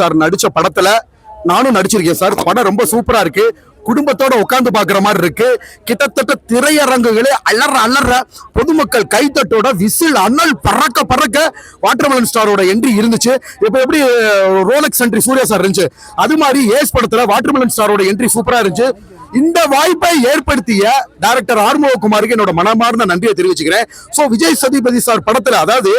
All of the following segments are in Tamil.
சார் நடிச்ச படத்துல நானும் நடிச்சிருக்கேன் சார். படம் ரொம்ப சூப்பரா இருக்கு. குடும்பத்தோட உட்கார்ந்து பாக்குற மாதிரி இருக்கு. கிட்டத்தட்ட திரையரங்குகளே அலற பொதுமக்கள் கைத்தட்டோட விசில் அனல் பறக்க பறக்க வாட்டர்மெலன் ஸ்டாரோட என்ட்ரி இருந்துச்சு. இப்ப எப்படி ரோலக்ஸ் என்ட்ரி சூர்யா சார் இருந்துச்சு, அது மாதிரி ஏஸ் படத்துல வாட்டர்மெலன் ஸ்டாரோட என்ட்ரி சூப்பரா இருந்துச்சு. இந்த வாய்ப்பை ஏற்படுத்திய டைரக்டர் ஆறுமுககுமாருக்கு என்னோட மனமார்ந்த நன்றியை தெரிவிச்சுக்கிறேன். சோ விஜய் சேதுபதி சார் படத்துல, அதாவது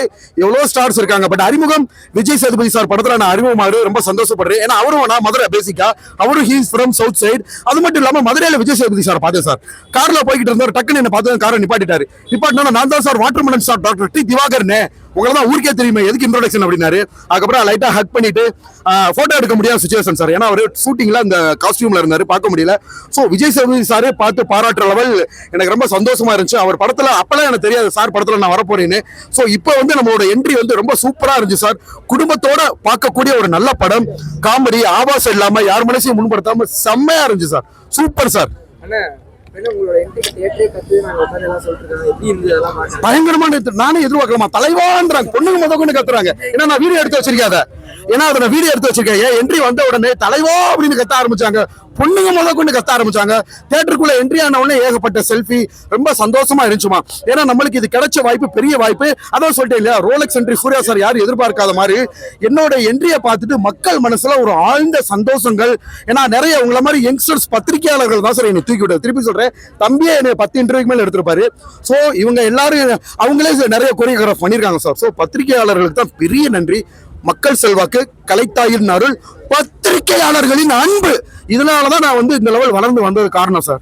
எவ்வளவு ஸ்டார்ஸ் இருக்காங்க, பட் அறிமுகம் விஜய் சேதுபதி சார் படத்துல நான் அறிமுகமாறு ரொம்ப சந்தோஷப்படுறேன். ஏன்னா அவரும் நான் மதுரை பேசிக்கா, அவரும் ஹீஸ் ஃப்ரம் சவுத் சைடு. அது மட்டும் இல்லாம மதுரையில விஜய் சேதுபதி சார் பார்த்தேன் சார். கார்ல போய்கிட்டு இருந்தார், டக்குன்னு என்ன பார்த்து காரை நிப்பாட்டிட்டாரு. நிப்பாட்டினா நான் தான் sir watermelon star doctor D திவாகர்னே, உங்களை தான் ஊருக்கே தெரியுமே, எதுக்கு இன்ட்ரோடக்ஷன் அப்படின்னாரு. அதுக்கப்புறம் லைட்டா ஹக் பண்ணிட்டு போட்டோ எடுக்க முடியாத சிச்சுவேஷன் சார். ஏன்னா அவர் ஷூட்டிங்ல அந்த காஸ்டியூம்ல இருந்தாரு, பார்க்க முடியல. சோ விஜய் சேதுபதி சாரே பார்த்து பாராட்டுற லெவல் எனக்கு ரொம்ப சந்தோஷமா இருந்துச்சு. அவர் படத்துல அப்பெல்லாம் எனக்கு தெரியாது சார் படத்துல நான் வரப்போறேன்னு. சோ இப்போ வந்து நம்மளோட என்ட்ரி வந்து ரொம்ப சூப்பரா இருந்துச்சு சார். குடும்பத்தோட பார்க்கக்கூடிய ஒரு நல்ல படம், காமெடி, ஆபாசம் இல்லாம யார் மனசையும் முன்படுத்தாம செம்மையா இருந்துச்சு சார். Super sir. பயங்கரமான நானே எதிர்பார்க்கலாமா தலைவான்றாங்க, பொண்ணுங்க முத கொண்டு கத்துறாங்க. ஏன்னா நான் வீடியோ எடுத்து வச்சிருக்கேன், என்ட்ரி வந்த உடனே தலைவா அப்படின்னு கத்த ஆரம்பிச்சாங்க. பொண்ணுங்க முத கொண்டு கத்த ஆரம்பிச்சாங்க. தியேட்டருக்குள்ள என்ட்ரி ஆன உடனே ஏகப்பட்ட செல்ஃபி, ரொம்ப சந்தோஷமா இருந்துச்சுமா. ஏன்னா நம்மளுக்கு இது கிடைச்ச வாய்ப்பு பெரிய வாய்ப்பு. அதான் சொல்லிட்டேன் இல்லையா, ரோலக்ஸ் என்ட்ரி சூர்யா சார் யாரும் எதிர்பார்க்காத மாதிரி என்னோட என்ட்ரியை பார்த்துட்டு மக்கள் மனசுல ஒரு ஆழ்ந்த சந்தோஷங்கள். ஏன்னா நிறைய உங்களை மாதிரி யங்ஸ்டர்ஸ் பத்திரிகையாளர்கள் தான் சார் என்னை தூக்கி விட்டு, திருப்பி சொல்றேன், தம்பியே என்னை 10 இன்டர்வியூக்கு மேல எடுத்திருப்பாரு. சோ இவங்க எல்லாரும் அவங்களே நிறைய கொரியோகிராஃப் பண்ணிருக்காங்க சார். சோ பத்திரிகையாளர்களுக்கு தான் பெரிய நன்றி. மக்கள் செல்வாக்கு, கலைத்தாயின் அருள், பத்திரிகையாளர்களின் அன்பு, இதனாலதான் நான் வந்து இந்த லெவல் வளர்ந்து வந்தது காரணம் சார்.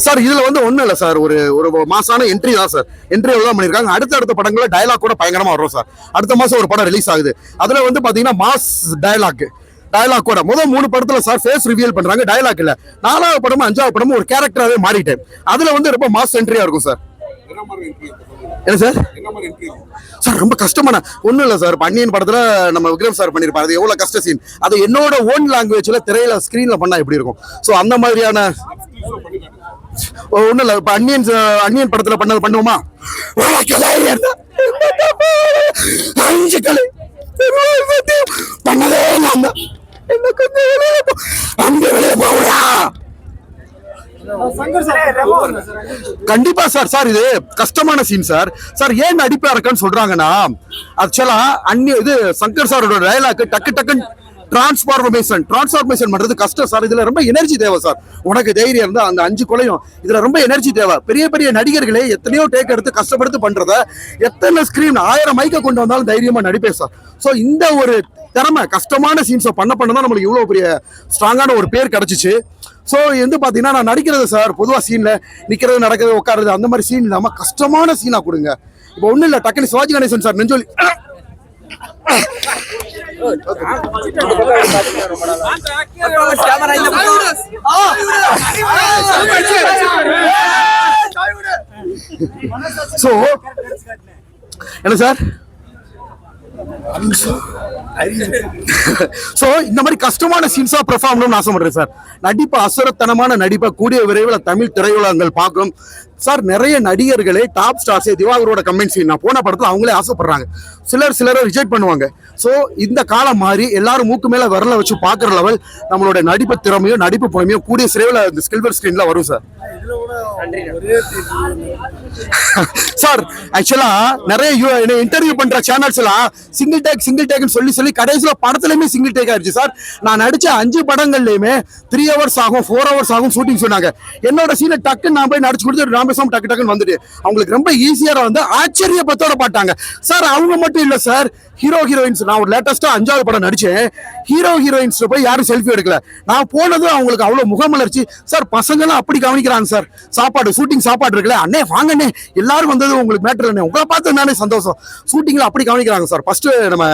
சார் இதுல வந்து ஒண்ணும் இல்ல சார், ஒரு மாசான என்ட்ரி தான் சார். என்ட்ரி தான் பண்ணிருக்காங்க. அடுத்த படங்கள டயலாக் கூட பயங்கரமா வரும் சார். அடுத்த மாசம் ஒரு படம் ரிலீஸ் ஆகுது. அதுல வந்து பாத்தீங்கன்னா மாஸ் டயலாக் கூட முதல் 3 படத்துல சார் ஃபேஸ் ரிவீல் பண்றாங்க, டயலாக் இல்ல. 4வது படமும் 5வது படமும் ஒரு கேரக்டராவே மாறிட்டேன். அதுல வந்து ரொம்ப மாஸ் என்ட்ரியா இருக்கும் சார். என்ன சார் சார் ரொம்ப கஷ்டமான ஒண்ணும் இல்ல சார். அந்நியன் படத்துல நம்ம விக்ரம் சார் பண்ணிருப்பாரு, அது எவ்வளவு கஷ்ட சீன், அது என்னோட ஓன் லாங்குவேஜ்ல திரையில ஸ்கிரீன்ல பண்ணா எப்படி இருக்கும். சோ அந்த மாதிரியான ஒண்ணும் இல்ல. இப்ப அந்நியன் படத்துல பண்ணுவோமா, பண்ணதே கண்டிப்பா சார். சார் இது கஷ்டமான சீன் சார். சார் ஏன் நடிப்பா இருக்கான்னு சொல்றாங்கன்னா, ஆக்சுவலா இது சங்கர் சாரோட டயலாக் டக்குன்னு டிரான்ஸ்பார்மேஷன் பண்றது கஷ்டம் சார். இதுல ரொம்ப எனர்ஜி தேவை சார். உனக்கு தைரியம் இருந்தா அந்த 5 கொலையும் இதுல ரொம்ப எனர்ஜி தேவை. பெரிய நடிகர்களே எத்தனையோ டேக் எடுத்து கஷ்டப்படுத்து பண்றத, எத்தனை ஸ்கிரீன் 1000 மைக்க கொண்டு வந்தாலும் தைரியமா நடிப்பேன் சார். சோ இந்த ஒரு திறமை, கஷ்டமான சீன்ஸை பண்ணதான் நம்மளுக்கு இவ்வளவு பெரிய ஸ்ட்ராங்கான ஒரு பேர் கிடைச்சிச்சு. சோ வந்து பாத்தீங்கன்னா நான் நடிக்கிறது சார், பொதுவா சீன்ல நிக்கிறது, நடக்கிறது, உட்காருறது, அந்த மாதிரி சீன் இல்லாம கஷ்டமான சீனா கொடுங்க. இப்ப ஒண்ணு இல்ல, டக்குனு சிவாஜி கணேசன் சார் நெஞ்சொலி சோ என்ன சார். சோ இந்த மாதிரி கஷ்டமான சீன்ஸா பெர்ஃபார்ம் பண்ணணும்னு ஆசைப்படுறேன் சார். நடிப்பு அசுரத்தனமான நடிப்பை கூடிய விரைவில் தமிழ் திரையுலகங்கள் பார்க்கும் சார். நிறைய நடிகர்களே டாப் ஸ்டார்ஸே திவாகரோட கமெண்ட் சீன் நான் போன படத்துல அவங்களே ஆசைப்படுறாங்க. சிலரை ரிஜெக்ட் பண்ணுவாங்க. சோ இந்த காலம் மாதிரி எல்லாரும் மூக்கு மேல விரல வச்சு பாக்குற லெவல் நம்மளோட நடிப்பு திறமையும் நடிப்பு புலமையும் கூடிய விரைவில் இந்த சில்வர் ஸ்கிரீன்ல வரும் சார். சார் ஆக்சுவலா நிறைய இன்டர்வியூ பண்ற சேனல்ஸ் எல்லாம் சிங்கிள் டேக் சொல்லி கடைசியில படத்துலயுமே சிங்கிள் டேக் ஆயிடுச்சு சார். நான் நடிச்ச 5 படங்கள்லயுமே 3 hours ஆகும், 4 hours ஆகும் ஷூட்டிங் சொன்னாங்க. என்னோட சீனை டக்குன்னு நான் போய் நடிச்சு கொடுத்து ராமேஸ்வரம் டக்குன்னு வந்துட்டு அவங்களுக்கு ரொம்ப ஈஸியா வந்து ஆச்சரியப்பத்தோட பாட்டாங்க சார். அவங்க மட்டும் இல்ல சார், ஹீரோயின்ஸ், நான் ஒரு லேட்டஸ்டா 5வது படம் நடிச்சேன். ஹீரோயின்ஸ் போய் யாரும் செல்ஃபி எடுக்கல. நான் போனதும் அவங்களுக்கு அவ்வளவு முகமலர்ச்சி சார். பசங்க எல்லாம் அப்படி கவனிக்கிறாங்க சார். ஷூட்டிங் சாப்பாடு இருக்குல்ல, அண்ணே வாங்கண்ணே எல்லாரும் வந்தது உங்களுக்கு மேட்டர், அண்ணே உங்களை பார்த்து நானே சந்தோஷம். ஷூட்டிங்ல அப்படி கவனிக்கிறாங்க சார். ஃபர்ஸ்ட் நம்ம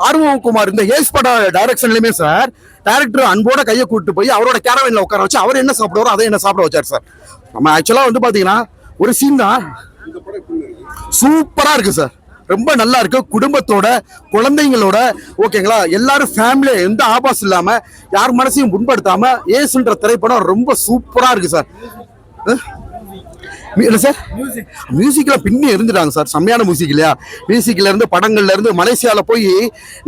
ஆறுமுககுமார் இந்த ஏஸ் பட டைரக்ஷன்லயுமே சார், டைரக்டர் அன்போட கையை கூட்டு போய் அவரோட கேரவன்ல உட்கார வச்சு அவர் என்ன சாப்பிடுவாரோ அதை என்ன சாப்பிட வச்சார் சார். நம்ம ஆக்சுவலா வந்து பாத்தீங்கன்னா ஒரு சீன் தான் சூப்பரா இருக்கு சார். ரொம்ப நல்லா இருக்கு. குடும்பத்தோட, குழந்தைங்களோட, ஓகேங்களா, எல்லாரும் ஃபேமிலி, எந்த ஆபாசம் இல்லாம யார் மனசையும் புண்படுத்தாம ஏசுன்ற திரைப்படம் ரொம்ப சூப்பரா இருக்கு சார். இல்லை சார், மியூசிக்ல பின்னி இருந்துட்டாங்க சார். செம்மையான மியூசிக் இல்லையா? மியூசிக்ல இருந்து படங்கள்ல இருந்து மலேசியால போய்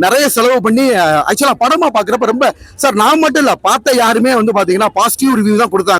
நிறைய செலவு பண்ணி ஆக்சுவலா படமா பாக்குறப்ப ரொம்ப சார், நான் மட்டும் இல்ல, பார்த்த யாருமே வந்து பாத்தீங்கன்னா பாசிட்டிவ் ரிவ்யூ தான் கொடுத்தாங்க.